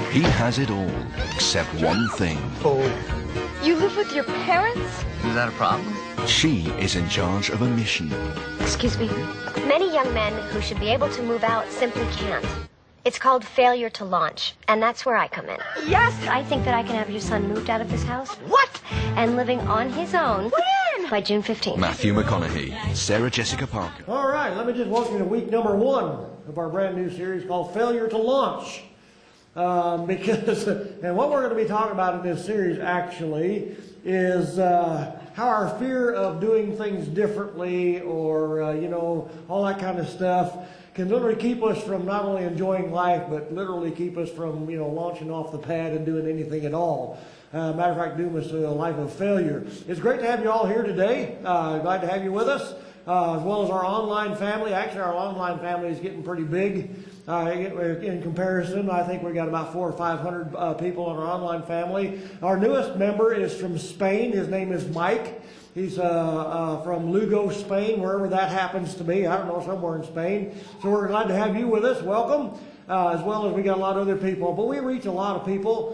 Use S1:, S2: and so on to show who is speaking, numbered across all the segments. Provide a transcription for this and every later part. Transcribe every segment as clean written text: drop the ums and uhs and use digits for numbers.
S1: He has it all, except one thing.
S2: Oh.
S3: You live with your parents?
S2: Is that a problem?
S1: She is in charge of a mission.
S3: Excuse me.
S4: Many young men who should be able to move out simply can't. It's called failure to launch, and that's where I come in.
S3: Yes!
S4: I think that I can have your son moved out of this house.
S3: What?
S4: And living on his own.
S3: When?
S4: By June 15th.
S1: Matthew McConaughey, Sarah Jessica Parker.
S5: All right, let me just welcome you to week number 1 of our brand new series called Failure to Launch. And what we're going to be talking about in this series actually is how our fear of doing things differently or, all that kind of stuff can literally keep us from not only enjoying life, but literally keep us from, launching off the pad and doing anything at all. Matter of fact, doom us a life of failure. It's great to have you all here today. Glad to have you with us, as well as our online family. Actually, our online family is getting pretty big. In comparison, I think we've got about 400 or 500 people in our online family. Our newest member is from Spain. His name is Mike. He's from Lugo, Spain, wherever that happens to be. I don't know, somewhere in Spain. So we're glad to have you with us. Welcome. As well as we got a lot of other people. But we reach a lot of people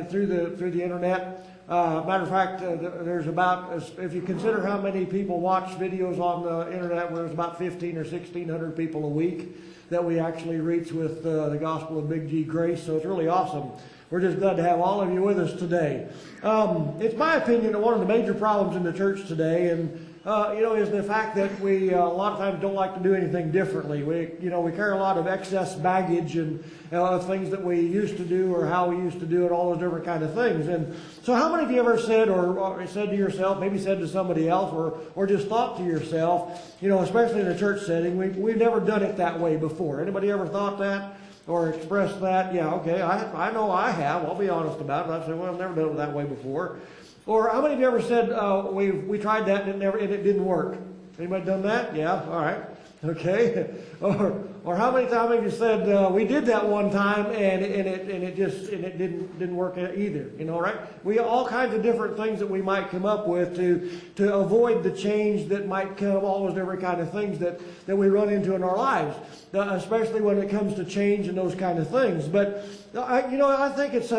S5: through the internet. Matter of fact, there's about, if you consider how many people watch videos on the internet, there's about 1,500 or 1,600 people a week that we actually reach with the gospel of Big G Grace. So it's really awesome. We're just glad to have all of you with us today. It's my opinion that one of the major problems in the church today, and is the fact that we a lot of times don't like to do anything differently. We carry a lot of excess baggage and things that we used to do or how we used to do it, all those different kind of things. And so, how many of you ever said or said to yourself, maybe said to somebody else, or just thought to yourself, especially in a church setting, we've never done it that way before? Anybody ever thought that? Or express that? Yeah, okay, I know I have. I'll be honest about it. I've said, well, I've never done it that way before. Or how many of you ever said, we tried that and it didn't work? Anybody done that? Yeah, all right. Okay. Or how many times have you said, we did that one time and it didn't work either? Right? We all kinds of different things that we might come up with to avoid the change that might come, all those different kind of things that we run into in our lives, especially when it comes to change and those kind of things. But I think it's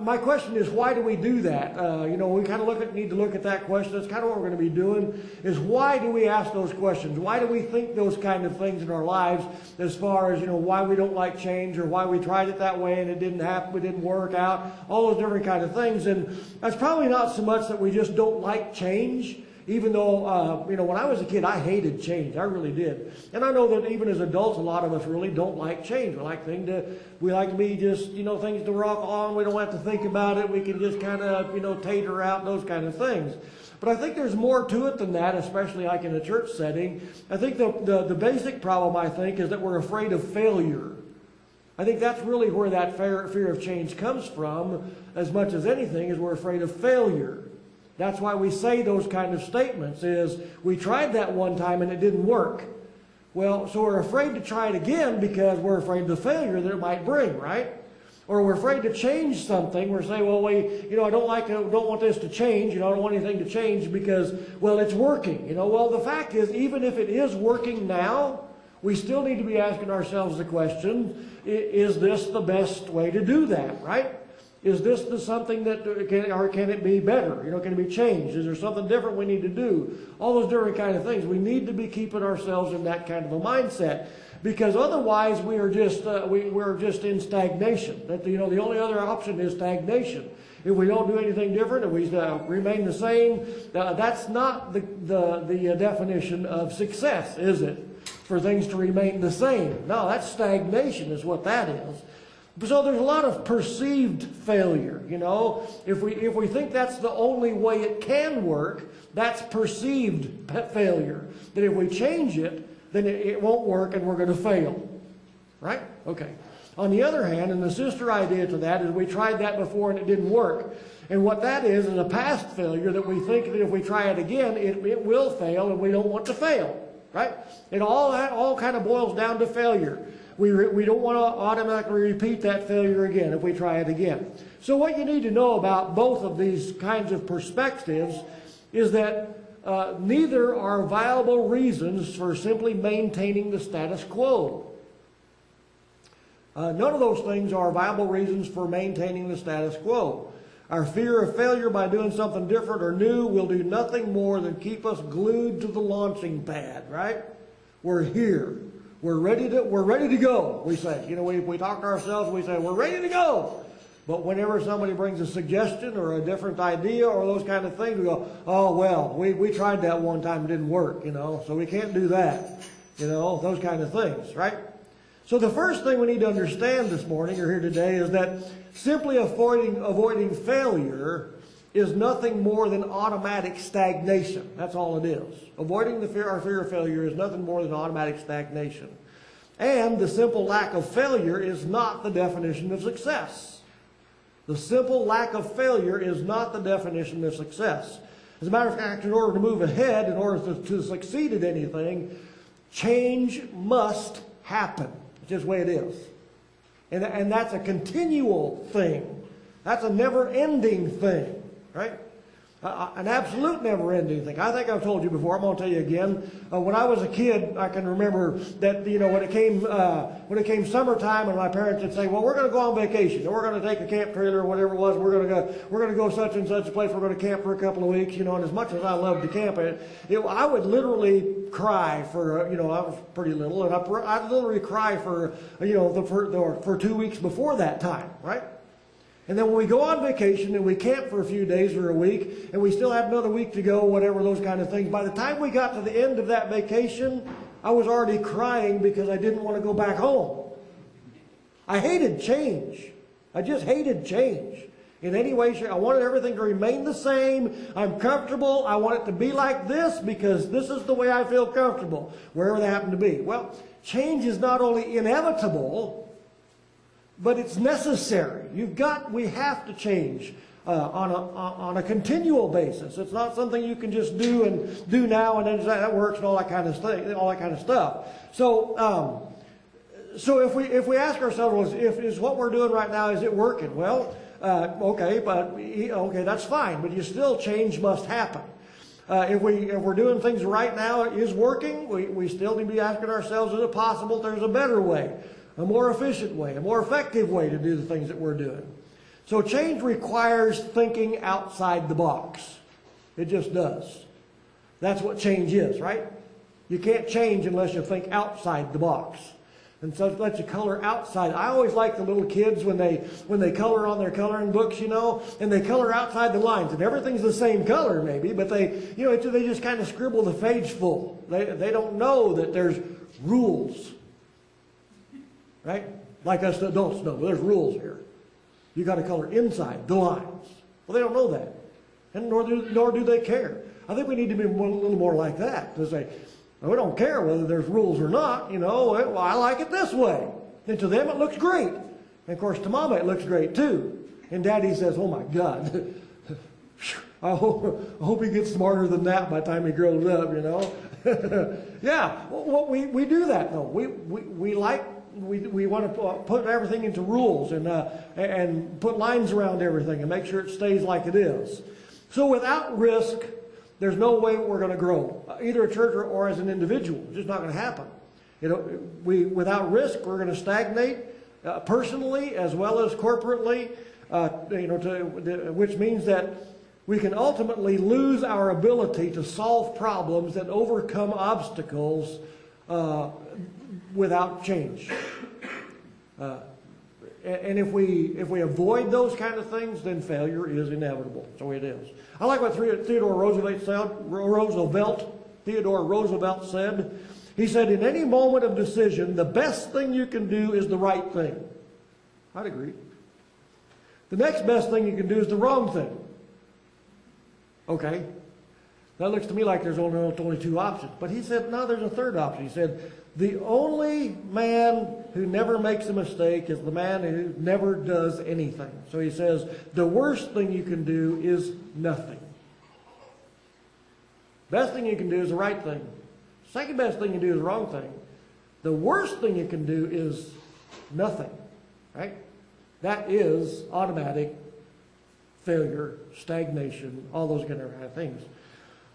S5: my question is, why do we do that? We kind of need to look at that question. That's kind of what we're going to be doing, is why do we ask those questions? Why do we think those kind of things in our lives, as far as, why we don't like change, or why we tried it that way and it didn't happen, it didn't work out, all those different kind of things. And that's probably not so much that we just don't like change, even though, when I was a kid, I hated change. I really did. And I know that even as adults, a lot of us really don't like change. We like to be just, things to rock on. We don't have to think about it. We can just kind of, tater out, those kind of things. But I think there's more to it than that, especially like in a church setting. I think the basic problem, I think, is that we're afraid of failure. I think that's really where that fear of change comes from, as much as anything, is we're afraid of failure. That's why we say those kind of statements, is we tried that one time and it didn't work. Well, so we're afraid to try it again because we're afraid of the failure that it might bring, right? Or we're afraid to change something. We're saying, well, I don't want this to change. I don't want anything to change because, well, it's working. Well, the fact is, even if it is working now, we still need to be asking ourselves the question, is this the best way to do that, right? Is this something that, can it be better? Can it be changed? Is there something different we need to do? All those different kind of things. We need to be keeping ourselves in that kind of a mindset, because otherwise we are just we're just in stagnation. That the only other option is stagnation. If we don't do anything different and we remain the same, that's not the definition of success, is it? For things to remain the same. No, that's stagnation is what that is. So there's a lot of perceived failure, If we think that's the only way it can work, that's perceived failure. That if we change it, then it won't work and we're going to fail. Right? Okay. On the other hand, and the sister idea to that is we tried that before and it didn't work. And what that is a past failure that we think that if we try it again, it will fail and we don't want to fail. Right? It all kind of boils down to failure. We don't want to automatically repeat that failure again if we try it again. So what you need to know about both of these kinds of perspectives is that neither are viable reasons for simply maintaining the status quo. None of those things are viable reasons for maintaining the status quo. Our fear of failure by doing something different or new will do nothing more than keep us glued to the launching pad, right? We're here. We're ready to go, we say. You know, we talk to ourselves, we say, we're ready to go. But whenever somebody brings a suggestion or a different idea or those kind of things, we go, oh, well, we tried that one time, it didn't work, you know, so we can't do that. You know, those kind of things, right? So the first thing we need to understand this morning or here today is that simply avoiding failure is nothing more than automatic stagnation. That's all it is. Avoiding our fear of failure is nothing more than automatic stagnation. And the simple lack of failure is not the definition of success. The simple lack of failure is not the definition of success. As a matter of fact, in order to move ahead, in order to succeed at anything, change must happen. It's just the way it is. And that's a continual thing. That's a never-ending thing, right? An absolute never-ending thing. I think I've told you before. I'm going to tell you again. When I was a kid, I can remember that when it came summertime, and my parents would say, "Well, we're going to go on vacation, or we're going to take a camp trailer, or whatever it was. We're going to go such and such a place. We're going to camp for a couple of weeks." You know, and as much as I loved to camp, I would literally cry for I was pretty little, and I'd literally cry for for 2 weeks before that time, right? And then when we go on vacation and we camp for a few days or a week, and we still had another week to go, whatever, those kind of things, by the time we got to the end of that vacation, I was already crying because I didn't want to go back home. I hated change. I just hated change. In any way, I wanted everything to remain the same. I'm comfortable. I want it to be like this because this is the way I feel comfortable, wherever they happen to be. Well, change is not only inevitable, but it's necessary. We have to change on a continual basis. It's not something you can just do now and then that works and all that kind of stuff. So if we ask ourselves, is what we're doing right now, is it working? Well, okay, that's fine, but change must happen. If we're doing things right now, is working? We still need to be asking ourselves, is it possible there's a better way? A more efficient way, a more effective way to do the things that we're doing. So change requires thinking outside the box. It just does. That's what change is, right? You can't change unless you think outside the box. And so it lets you color outside. I always like the little kids when they color on their coloring books, and they color outside the lines. And everything's the same color maybe, but they just kind of scribble the page full. They don't know that there's rules. Right? Like us adults know. Well, there's rules here. You got to color inside the lines. Well, they don't know that. And nor do they care. I think we need to be a little more like that. To say, well, we don't care whether there's rules or not. Well, I like it this way. And to them it looks great. And of course to Mama it looks great too. And Daddy says, oh my God. I hope he gets smarter than that by the time he grows up, Yeah, well, we do that though. We want to put everything into rules and put lines around everything and make sure it stays like it is. So without risk, there's no way we're going to grow, either a church or as an individual. It's just not going to happen. Without risk, we're going to stagnate personally as well as corporately. Which means that we can ultimately lose our ability to solve problems and overcome obstacles without change. And if we avoid those kind of things, then failure is inevitable. So it is. I like what Theodore Roosevelt said. He said, in any moment of decision, the best thing you can do is the right thing. I'd agree. The next best thing you can do is the wrong thing. Okay. That looks to me like there's only two options. But he said, no, there's a third option. He said, the only man who never makes a mistake is the man who never does anything. So he says, the worst thing you can do is nothing. Best thing you can do is the right thing. Second best thing you do is the wrong thing. The worst thing you can do is nothing. Right? That is automatic failure, stagnation, all those kind of things.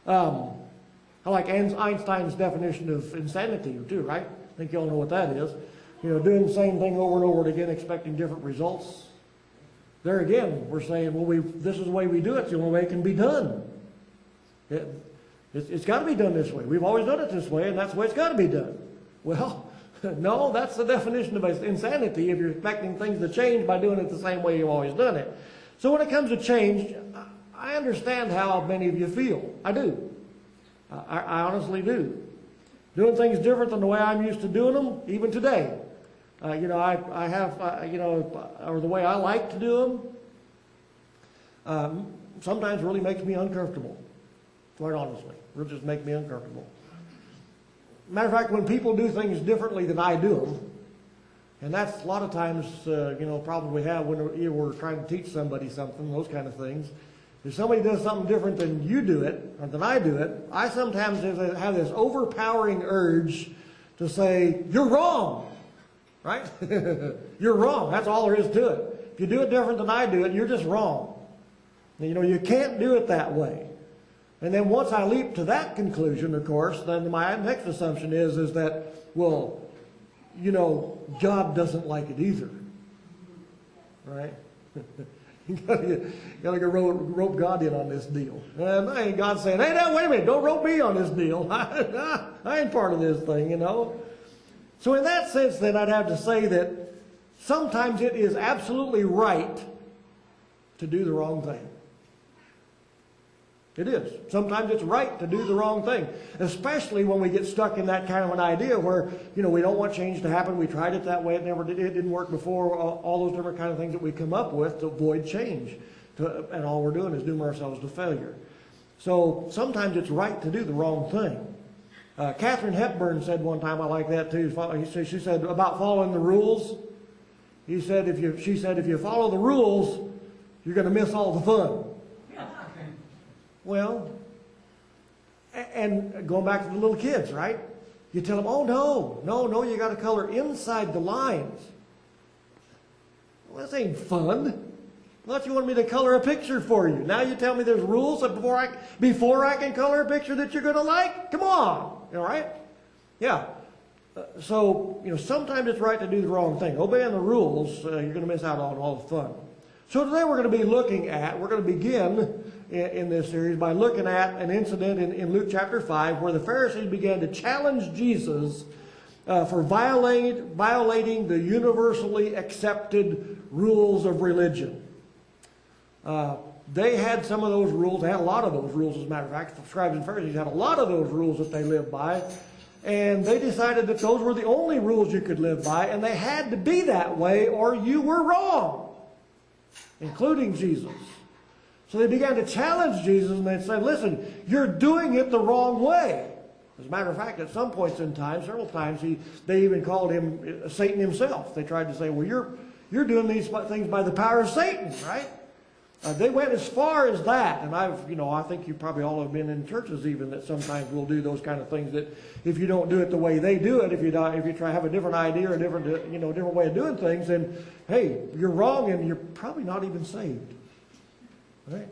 S5: I like Einstein's definition of insanity too, right? I think you all know what that is. doing the same thing over and over again, expecting different results. There again, we're saying, well, this is the way we do it. It's the only way it can be done. It's got to be done this way. We've always done it this way, and that's the way it's got to be done. Well, no, that's the definition of insanity if you're expecting things to change by doing it the same way you've always done it. So when it comes to change, I understand how many of you feel. I do. I honestly do. Doing things different than the way I'm used to doing them, even today. I have, or the way I like to do them, sometimes really makes me uncomfortable. Quite honestly. It'll just make me uncomfortable. Matter of fact, when people do things differently than I do them, and that's a lot of times, problem we have when we're trying to teach somebody something, those kind of things. If somebody does something different than you do it, or than I do it, I sometimes have this overpowering urge to say, you're wrong, right? You're wrong. That's all there is to it. If you do it different than I do it, you're just wrong. You can't do it that way. And then once I leap to that conclusion, of course, then my next assumption is that, well, God doesn't like it either, right? You gotta go rope God in on this deal. And God's saying, hey, now, wait a minute, don't rope me on this deal. I ain't part of this thing, So in that sense, then, I'd have to say that sometimes it is absolutely right to do the wrong thing. It is. Sometimes it's right to do the wrong thing, especially when we get stuck in that kind of an idea where, we don't want change to happen. We tried it that way. It didn't work before. All those different kind of things that we come up with to avoid change. And all we're doing is dooming ourselves to failure. So sometimes it's right to do the wrong thing. Katharine Hepburn said one time, I like that too. She said about following the rules. She said, if you follow the rules, you're going to miss all the fun. Well, and going back to the little kids, right? You tell them, oh, no, you got to color inside the lines. Well, this ain't fun. Unless you want me to color a picture for you. Now you tell me there's rules that before I can color a picture that you're going to like? Come on, all right? Yeah. So, sometimes it's right to do the wrong thing. Obeying the rules, you're going to miss out on all the fun. So today we're going to be we're going to begin in this series by looking at an incident in Luke chapter 5 where the Pharisees began to challenge Jesus for violating the universally accepted rules of religion. They had some of those rules. They had a lot of those rules, as a matter of fact. The scribes and Pharisees had a lot of those rules that they lived by. And they decided that those were the only rules you could live by, and they had to be that way or you were wrong, including Jesus. So they began to challenge Jesus, and they said, listen, you're doing it the wrong way. As a matter of fact, at some points in time, several times, they even called him Satan himself. They tried to say, well, you're doing these things by the power of Satan, right? They went as far as that, and I think you probably all have been in churches even that sometimes will do those kind of things that if you don't do it the way they do it, if you try to have a different idea or a different way of doing things, then hey, you're wrong and you're probably not even saved. Right?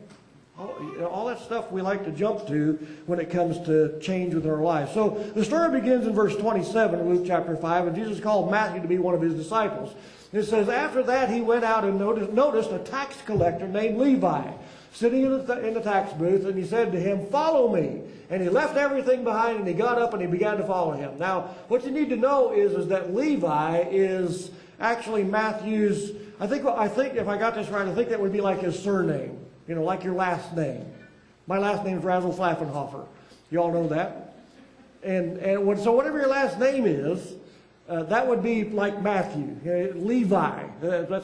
S5: All that stuff we like to jump to when it comes to change with our lives. So the story begins in verse 27 of Luke chapter 5, and Jesus called Matthew to be one of his disciples. It says, after that he went out and noticed a tax collector named Levi sitting in the tax booth, and he said to him, follow me. And he left everything behind and he got up and he began to follow him. Now, what you need to know is that Levi is actually Matthew's, I think if I got this right, I think that would be like his surname. Like your last name. My last name is Razzle Flaffenhofer. You all know that? So whatever your last name is, that would be like Matthew. Levi.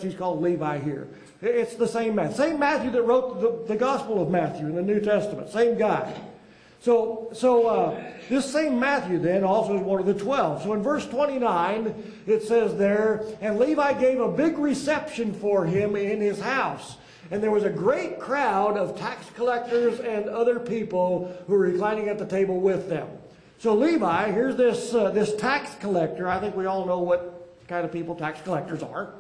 S5: He's called Levi here. It's the same Matthew. Same Matthew that wrote the Gospel of Matthew in the New Testament. Same guy. So this same Matthew then also is one of the 12. So in verse 29, it says there, and Levi gave a big reception for him in his house. And there was a great crowd of tax collectors and other people who were reclining at the table with them. So Levi, here's this tax collector. I think we all know what kind of people tax collectors are.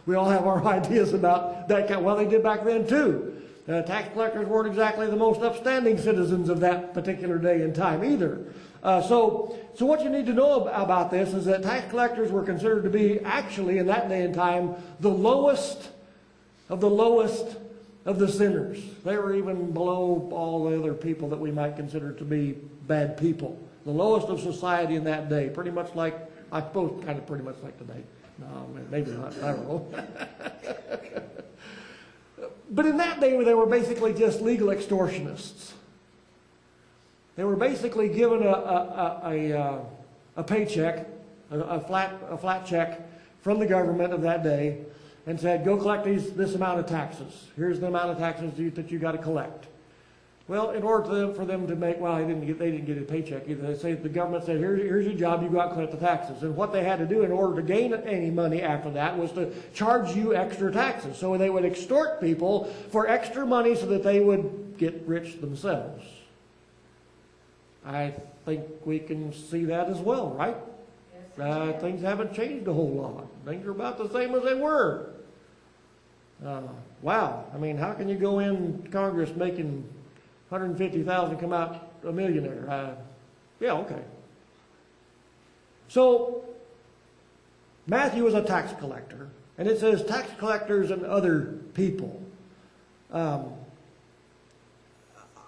S5: We all have our ideas about that kind. Well, they did back then too. Tax collectors weren't exactly the most upstanding citizens of that particular day and time either. So what you need to know about this is that tax collectors were considered to be, actually, in that day and time, the lowest of the sinners. They were even below all the other people that we might consider to be bad people. The lowest of society in that day. Pretty much like, I suppose, kind of pretty much like today. No, maybe not. I don't know. But in that day, they were basically just legal extortionists. They were basically given a paycheck, a flat check from the government of that day, and said, go collect this amount of taxes. Here's the amount of taxes that you got to collect. Well, in order for them to make, well, they didn't get a paycheck either. They say the government said, here's your job, you go out and collect the taxes. And what they had to do in order to gain any money after that was to charge you extra taxes. So they would extort people for extra money so that they would get rich themselves. I think we can see that as well, right? Things haven't changed a whole lot. Things are about the same as they were. Wow. I mean, how can you go in Congress making $150,000 come out a millionaire? Yeah, okay. So, Matthew was a tax collector, and it says tax collectors and other people.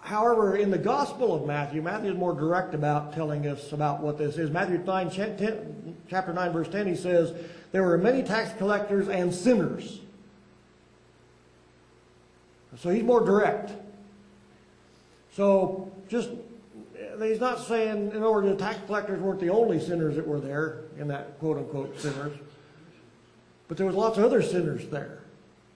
S5: However, in the Gospel of Matthew, Matthew is more direct about telling us about what this is. Matthew 9, chapter 9, verse 10, he says, there were many tax collectors and sinners. So he's more direct. So he's not saying, in order, the tax collectors weren't the only sinners that were there, in that quote-unquote sinners. But there was lots of other sinners there.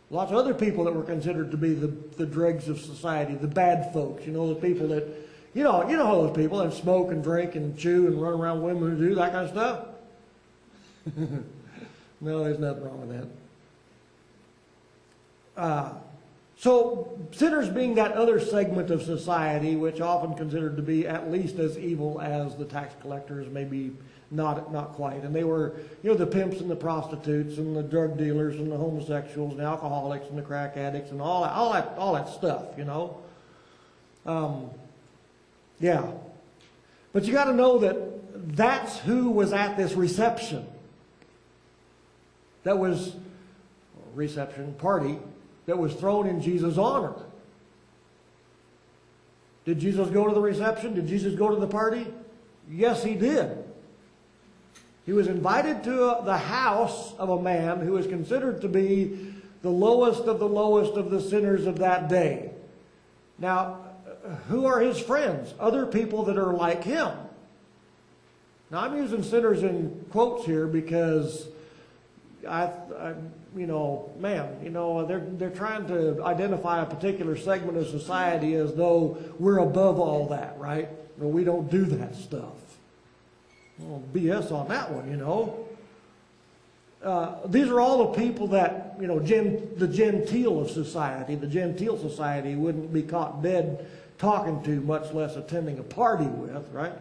S5: Lots of other people that were considered to be the dregs of society, the bad folks, the people that, you know those people that smoke and drink and chew and run around with women who do that kind of stuff. No, there's nothing wrong with that. So sinners being that other segment of society, which often considered to be at least as evil as the tax collectors, maybe not quite. And they were, the pimps and the prostitutes and the drug dealers and the homosexuals and the alcoholics and the crack addicts and all that stuff, Yeah. But you got to know that that's who was at this reception. That was party that was thrown in Jesus' honor. Did Jesus go to the reception? Did Jesus go to the party? Yes, he did. He was invited to the house of a man who was considered to be the lowest of the sinners of that day. Now, who are his friends? Other people that are like him. Now, I'm using sinners in quotes here because they're trying to identify a particular segment of society as though we're above all that, right? Well, we don't do that stuff. Well, BS on that one, These are all the people that, the genteel of society. The genteel society wouldn't be caught dead talking to, much less attending a party with, right?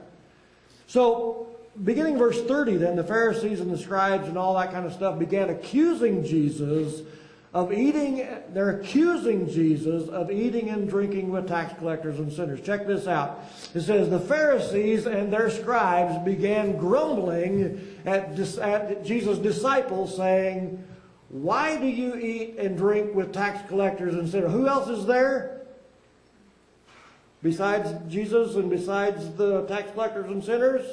S5: So, beginning verse 30 then, the Pharisees and the scribes and all that kind of stuff began accusing Jesus of eating. They're accusing Jesus of eating and drinking with tax collectors and sinners. Check this out. It says, the Pharisees and their scribes began grumbling at Jesus' disciples, saying, why do you eat and drink with tax collectors and sinners? Who else is there? Besides Jesus and besides the tax collectors and sinners?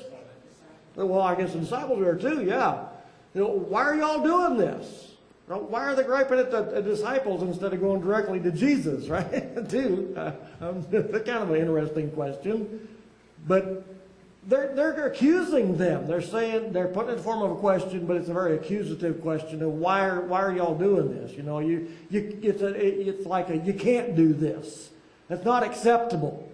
S5: Well, I guess the disciples are too, yeah. Why are y'all doing this? Why are they griping at the disciples instead of going directly to Jesus, right? Too. That's kind of an interesting question. But they're accusing them. They're saying, they're putting it in the form of a question, but it's a very accusative question of why are y'all doing this? It's like you can't do this. That's not acceptable.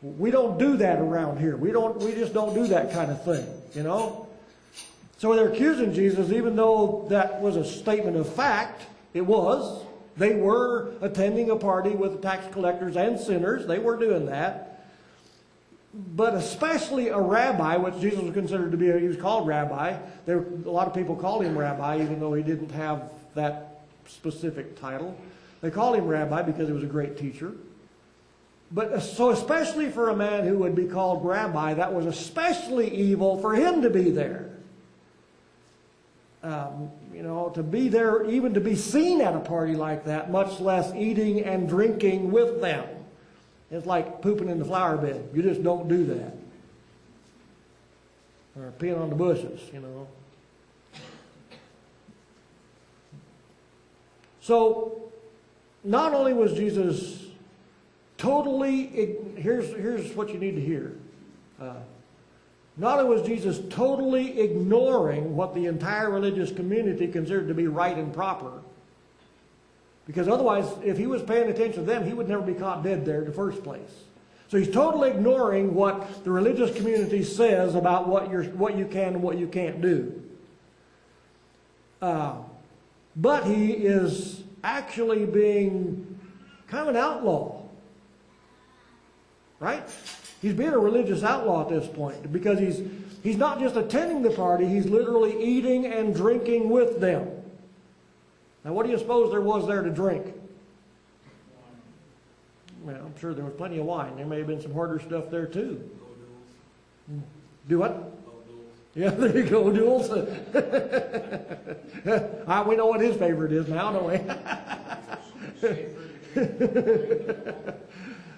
S5: We don't do that around here. We just don't do that kind of thing, So they're accusing Jesus, even though that was a statement of fact. It was. They were attending a party with tax collectors and sinners. They were doing that. But especially a rabbi, which Jesus was considered to be, he was called rabbi. A lot of people called him rabbi, even though he didn't have that specific title. They called him rabbi because he was a great teacher. But so especially for a man who would be called rabbi, that was especially evil for him to be there. You know, to be there, even to be seen at a party like that, much less eating and drinking with them. It's like pooping in the flower bed. You just don't do that. Or peeing on the bushes, you know. So, not only was Jesus totally, here's what you need to hear. Not only was Jesus totally ignoring what the entire religious community considered to be right and proper, because otherwise, if he was paying attention to them, he would never be caught dead there in the first place. So he's totally ignoring what the religious community says about what you can and what you can't do. But he is actually being kind of an outlaw. Right? He's being a religious outlaw at this point because he's not just attending the party, he's literally eating and drinking with them. Now what do you suppose there was there to drink? Well, I'm sure there was plenty of wine. There may have been some harder stuff there too. Do what? Yeah, there you go, duels. We know what his favorite is now, don't we?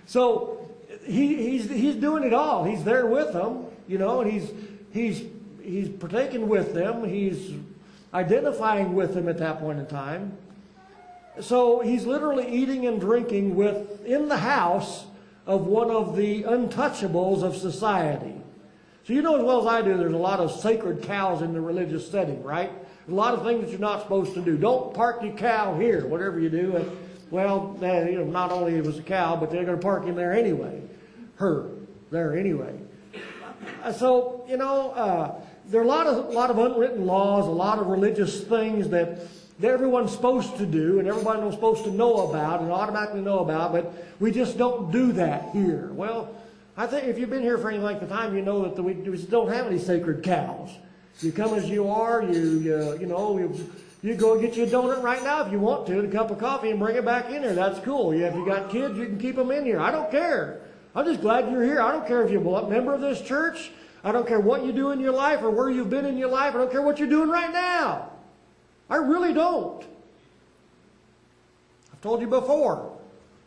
S5: So he's doing it all. He's there with them, you know, and he's partaking with them. He's identifying with them at that point in time. So he's literally eating and drinking in the house of one of the untouchables of society. So you know as well as I do, there's a lot of sacred cows in the religious setting, right? A lot of things that you're not supposed to do. Don't park your cow here, whatever you do. And, well, you know, not only it was a cow, but they're going to park him there anyway. Her there anyway. So, you know, there are a lot of unwritten laws, a lot of religious things that everyone's supposed to do and everyone's supposed to know about and automatically know about, but we just don't do that here. Well, I think if you've been here for any length of time, you know that we don't have any sacred cows. You come as you are. You go get you a donut right now if you want to, and a cup of coffee, and bring it back in here. That's cool. If you got kids, you can keep them in here. I don't care. I'm just glad you're here. I don't care if you're a member of this church. I don't care what you do in your life or where you've been in your life. I don't care what you're doing right now. I really don't. I've told you before.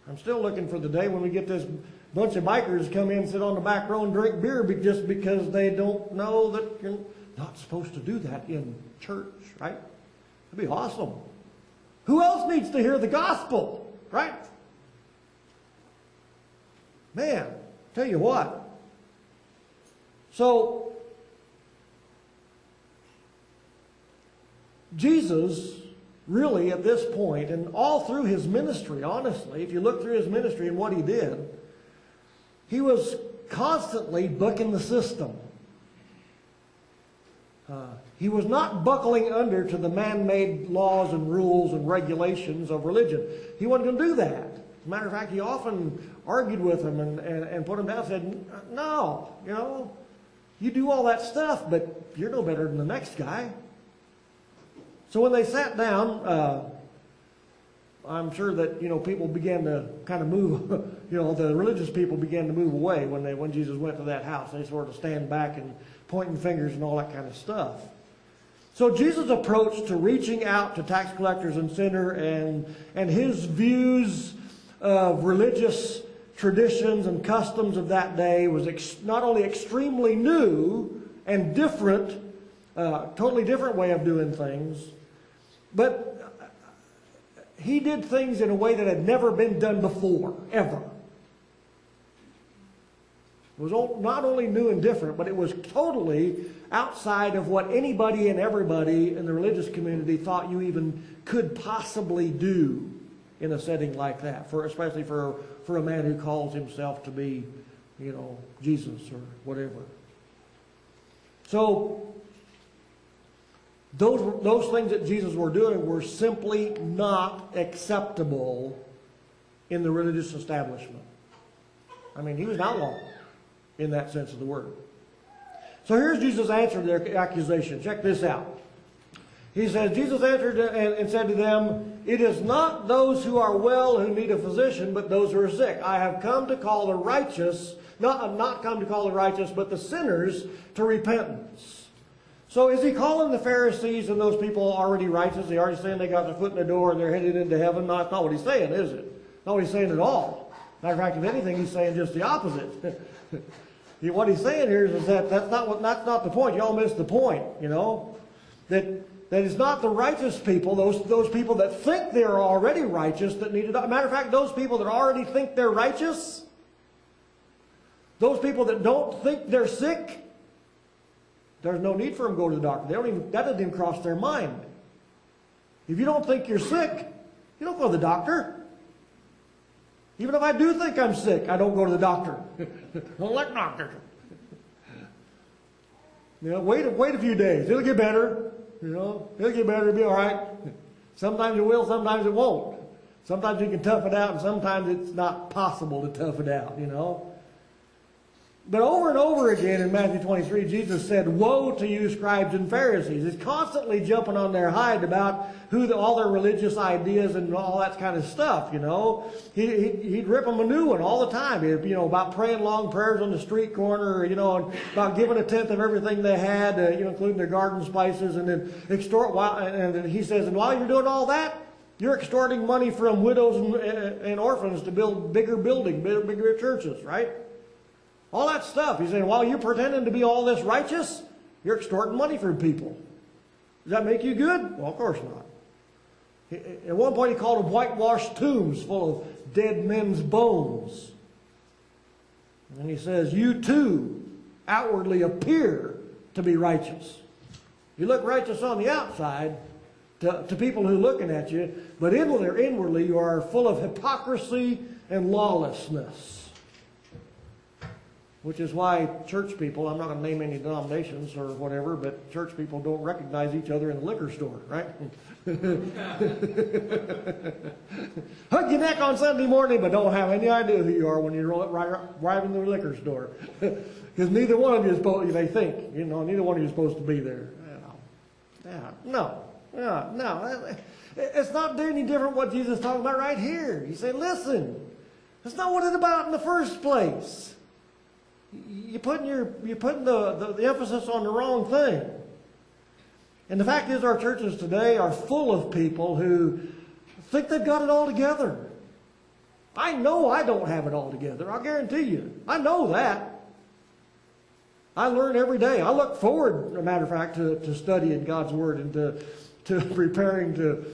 S5: I'm still looking for the day when we get this bunch of bikers come in, sit on the back row and drink beer just because they don't know that you're not supposed to do that in church, right? That'd be awesome. Who else needs to hear the gospel, right? Man, tell you what. So, Jesus really at this point, and all through his ministry, honestly, if you look through his ministry and what he did, he was constantly bucking the system. He was not buckling under to the man-made laws and rules and regulations of religion. He wasn't going to do that. As a matter of fact, he often argued with them and put them down and said, no, you know, you do all that stuff, but you're no better than the next guy. So when they sat down, I'm sure that, you know, people began to kind of move, you know, the religious people began to move away when Jesus went to that house. They sort of stand back and pointing fingers and all that kind of stuff. So Jesus' approach to reaching out to tax collectors and sinners and his views of religious traditions and customs of that day was not only extremely new and different, totally different way of doing things, but he did things in a way that had never been done before, ever. It was not only new and different, but it was totally outside of what anybody and everybody in the religious community thought you even could possibly do in a setting like that, especially for a man who calls himself to be, you know, Jesus or whatever. So those things that Jesus were doing were simply not acceptable in the religious establishment. I mean, he was an outlaw in that sense of the word. So here's Jesus' answer to their accusation. Check this out. He says, Jesus answered and said to them, "It is not those who are well who need a physician, but those who are sick. I have come to call the righteous, not come to call the righteous, but the sinners to repentance." So is he calling the Pharisees and those people already righteous? He already saying they got their foot in the door and they're headed into heaven? No, that's not what he's saying, is it? Not what he's saying at all. Matter of fact, if anything, he's saying just the opposite. What he's saying here is that that's not the point. Y'all missed the point, you know. That it's not the righteous people, those people that think they're already righteous, that need it. Matter of fact, those people that already think they're righteous, those people that don't think they're sick, there's no need for them to go to the doctor. That doesn't even cross their mind. If you don't think you're sick, you don't go to the doctor. Even if I do think I'm sick, I don't go to the doctor. I don't like doctors. You know, wait a few days. It'll get better. You know, it'll get better. It'll be all right. Sometimes it will, sometimes it won't. Sometimes you can tough it out, and sometimes it's not possible to tough it out, you know. But over and over again in Matthew 23, Jesus said, "Woe to you, scribes and Pharisees." He's constantly jumping on their hide about all their religious ideas and all that kind of stuff, you know. He'd rip them a new one all the time, you know, about praying long prayers on the street corner, you know, and about giving 1/10 of everything they had, you know, including their garden spices, and then extort. And he says, and while you're doing all that, you're extorting money from widows and orphans to build bigger buildings, bigger churches, right? All that stuff. He's saying, while you're pretending to be all this righteous, you're extorting money from people. Does that make you good? Well, of course not. At one point he called them whitewashed tombs full of dead men's bones. And he says, you too outwardly appear to be righteous. You look righteous on the outside to people who are looking at you, but inwardly you are full of hypocrisy and lawlessness. Which is why church people, I'm not going to name any denominations or whatever, but church people don't recognize each other in the liquor store, right? Hug your neck on Sunday morning, but don't have any idea who you are when you're arriving to the liquor store. Because neither one of you is supposed, they think, you know, neither one of you is supposed to be there. No. It's not any different what Jesus is talking about right here. He said, listen, that's not what it's about in the first place. You're putting the emphasis on the wrong thing. And the fact is, our churches today are full of people who think they've got it all together. I know I don't have it all together. I'll guarantee you. I know that. I learn every day. I look forward, as a matter of fact, to studying God's Word and to preparing to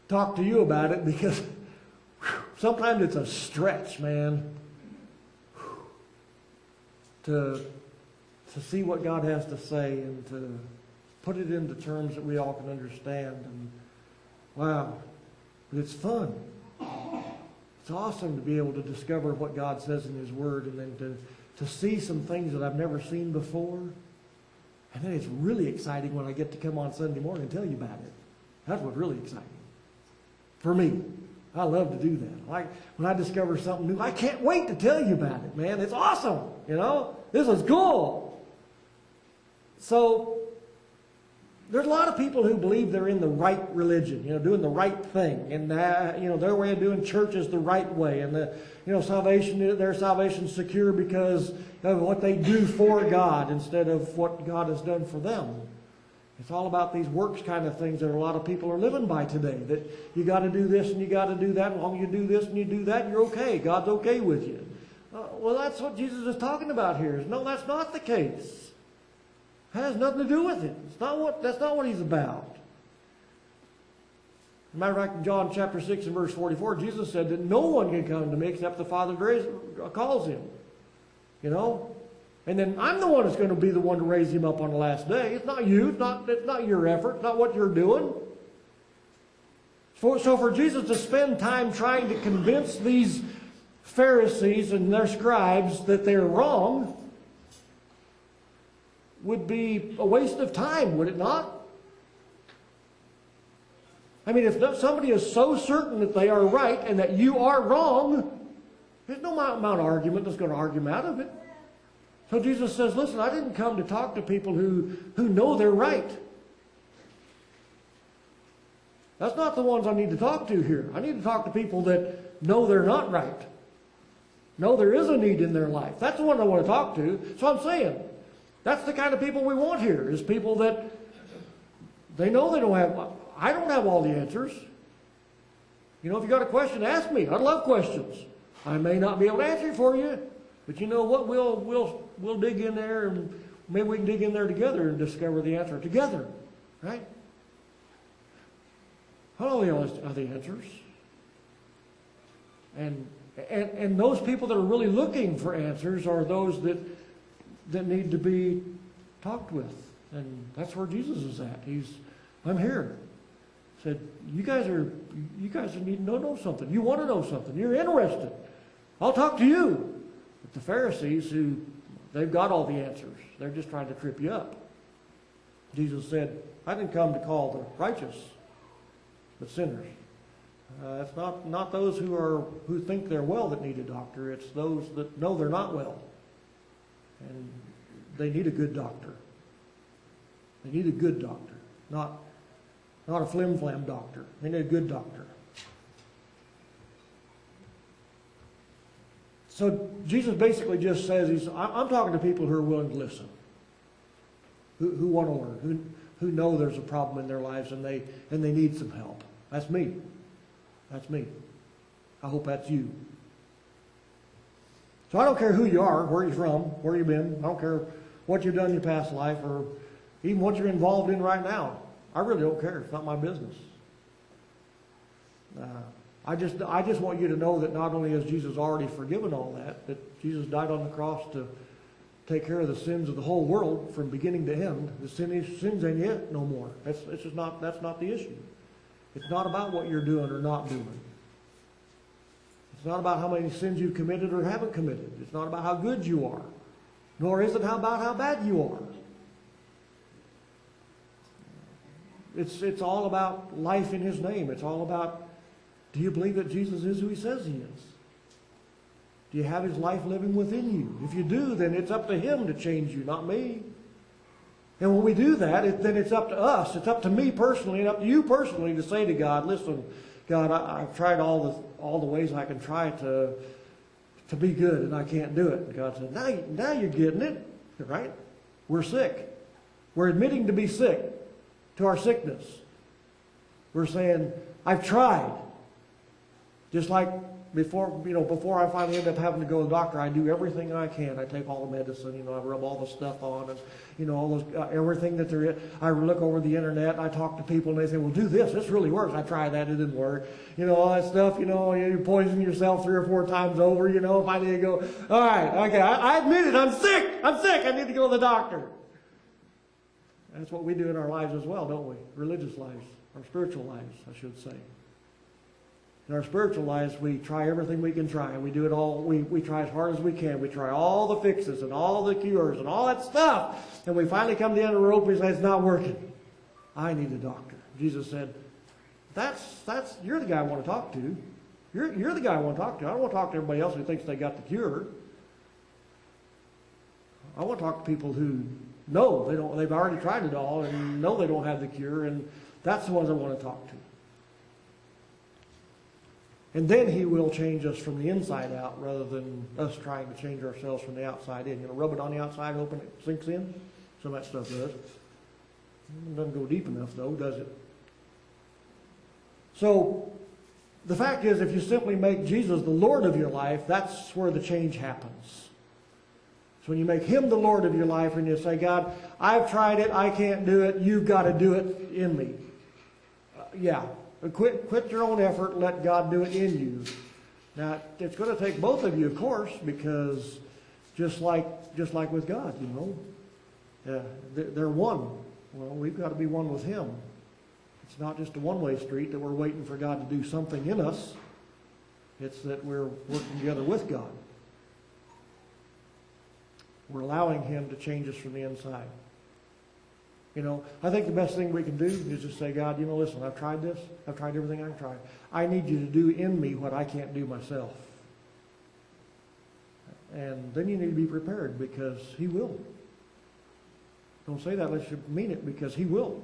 S5: talk to you about it, because sometimes it's a stretch, man. To see what God has to say and to put it into terms that we all can understand. And wow, but it's fun. It's awesome to be able to discover what God says in His Word, and then to see some things that I've never seen before. And then it's really exciting when I get to come on Sunday morning and tell you about it. That's what's really exciting for me. I love to do that. Like when I discover something new, I can't wait to tell you about it, man. It's awesome, you know. This is cool. So there's a lot of people who believe they're in the right religion, you know, doing the right thing, and you know, their way of doing church is the right way, and their salvation's secure because of what they do for God instead of what God has done for them. It's all about these works kind of things that a lot of people are living by today. That you got to do this and you got to do that. As long as you do this and you do that, you're okay. God's okay with you. Well, that's what Jesus is talking about here. No, that's not the case. It has nothing to do with it. That's not what He's about. As a matter of fact, in John chapter 6 and verse 44, Jesus said that no one can come to me except the Father calls him. You know? And then I'm the one that's going to be the one to raise him up on the last day. It's not you. It's not your effort. It's not what you're doing. So for Jesus to spend time trying to convince these Pharisees and their scribes that they're wrong would be a waste of time, would it not? I mean, if somebody is so certain that they are right and that you are wrong, there's no amount of argument that's going to argue them out of it. So Jesus says, listen, I didn't come to talk to people who know they're right. That's not the ones I need to talk to here. I need to talk to people that know they're not right. Know there is a need in their life. That's the one I want to talk to. So I'm saying, that's the kind of people we want here, is people that they know they don't have, I don't have all the answers. You know, if you got a question, ask me. I love questions. I may not be able to answer it for you, but you know what? We'll dig in there, and maybe we can dig in there together and discover the answer together, right? I don't know the answers. And those people that are really looking for answers are those that need to be talked with. And that's where Jesus is at. I'm here. Said, you guys need to know something. You want to know something. You're interested. I'll talk to you. But the Pharisees, they've got all the answers. They're just trying to trip you up. Jesus said, I didn't come to call the righteous, but sinners. It's not those who think they're well that need a doctor. It's those that know they're not well. And they need a good doctor. They need a good doctor, not a flim-flam doctor. They need a good doctor. So Jesus basically just says, I'm talking to people who are willing to listen, who want to learn, who know there's a problem in their lives and they need some help. That's me. That's me. I hope that's you. So I don't care who you are, where you're from, where you've been. I don't care what you've done in your past life or even what you're involved in right now. I really don't care. It's not my business. I just want you to know that not only has Jesus already forgiven all that Jesus died on the cross to take care of the sins of the whole world from beginning to end. The sins ain't yet no more. That's not the issue. It's not about what you're doing or not doing. It's not about how many sins you've committed or haven't committed. It's not about how good you are. Nor is it about how bad you are. It's all about life in His name. It's all about, do you believe that Jesus is who He says He is? Do you have His life living within you? If you do, then it's up to Him to change you, not me. And when we do that, then it's up to us. It's up to me personally and up to you personally to say to God, listen, God, I've tried all the ways I can try to be good, and I can't do it. And God said, now you're getting it, right? We're sick. We're admitting to be sick, to our sickness. We're saying, I've tried. Just like before I finally end up having to go to the doctor, I do everything I can. I take all the medicine, I rub all the stuff on, and all those everything that there is. I look over the internet. I talk to people, and they say, "Well, do this. This really works." I tried that; it didn't work. All that stuff. You poison yourself 3 or 4 times over. If I need to go, all right, okay, I admit it. I'm sick. I need to go to the doctor. That's what we do in our lives as well, don't we? Religious lives, our spiritual lives, I should say. In our spiritual lives, we try everything we can try. We do it all. We try as hard as we can. We try all the fixes and all the cures and all that stuff. And we finally come to the end of the rope and say, it's not working. I need a doctor. Jesus said, you're the guy I want to talk to. You're the guy I want to talk to. I don't want to talk to everybody else who thinks they got the cure. I want to talk to people who know they've already tried it all and know they don't have the cure, and that's the ones I want to talk to. And then He will change us from the inside out rather than us trying to change ourselves from the outside in. Rub it on the outside, hoping it sinks in. Some of that stuff does. It doesn't go deep enough, though, does it? So, the fact is, if you simply make Jesus the Lord of your life, that's where the change happens. So when you make Him the Lord of your life and you say, God, I've tried it, I can't do it, you've got to do it in me. Quit your own effort, let God do it in you. Now, it's going to take both of you, of course, because just like with God, they're one. Well, we've got to be one with Him. It's not just a one-way street that we're waiting for God to do something in us. It's that we're working together with God. We're allowing Him to change us from the inside. I think the best thing we can do is just say, God, listen, I've tried this. I've tried everything I can try. I need you to do in me what I can't do myself. And then you need to be prepared, because He will. Don't say that unless you mean it, because He will.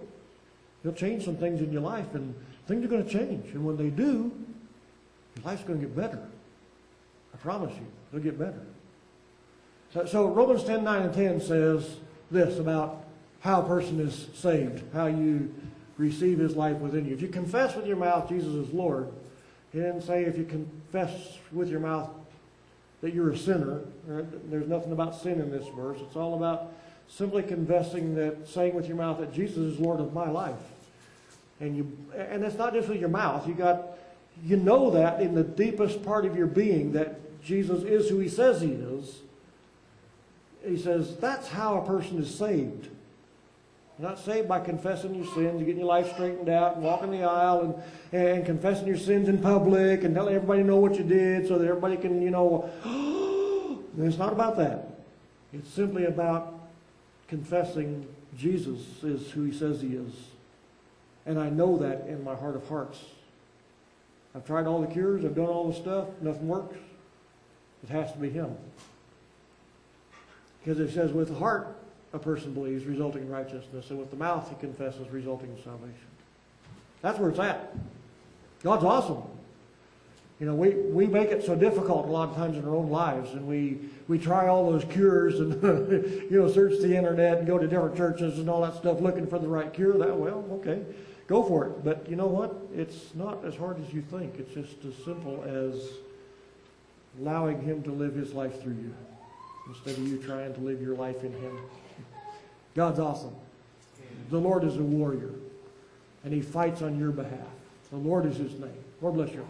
S5: He'll change some things in your life, and things are going to change. And when they do, your life's going to get better. I promise you, it'll get better. So Romans 10, 9, and 10 says this about how a person is saved, how you receive his life within you. If you confess with your mouth Jesus is Lord, he didn't say if you confess with your mouth that you're a sinner. There's nothing about sin in this verse. It's all about simply confessing that, saying with your mouth that Jesus is Lord of my life. And that's not just with your mouth. You know that in the deepest part of your being that Jesus is who he says he is. He says that's how a person is saved. You're not saved by confessing your sins, getting your life straightened out, and walking the aisle, and confessing your sins in public, and telling everybody know what you did so that everybody can, it's not about that. It's simply about confessing Jesus is who he says he is. And I know that in my heart of hearts. I've tried all the cures, I've done all the stuff, nothing works. It has to be him. Because it says with the heart a person believes, resulting in righteousness, and with the mouth he confesses, resulting in salvation. That's where it's at. God's awesome. We make it so difficult a lot of times in our own lives, and we try all those cures and search the internet and go to different churches and all that stuff looking for the right cure. Okay, go for it. But you know what? It's not as hard as you think. It's just as simple as allowing him to live his life through you instead of you trying to live your life in him. God's awesome. The Lord is a warrior, and he fights on your behalf. The Lord is his name. Lord bless you.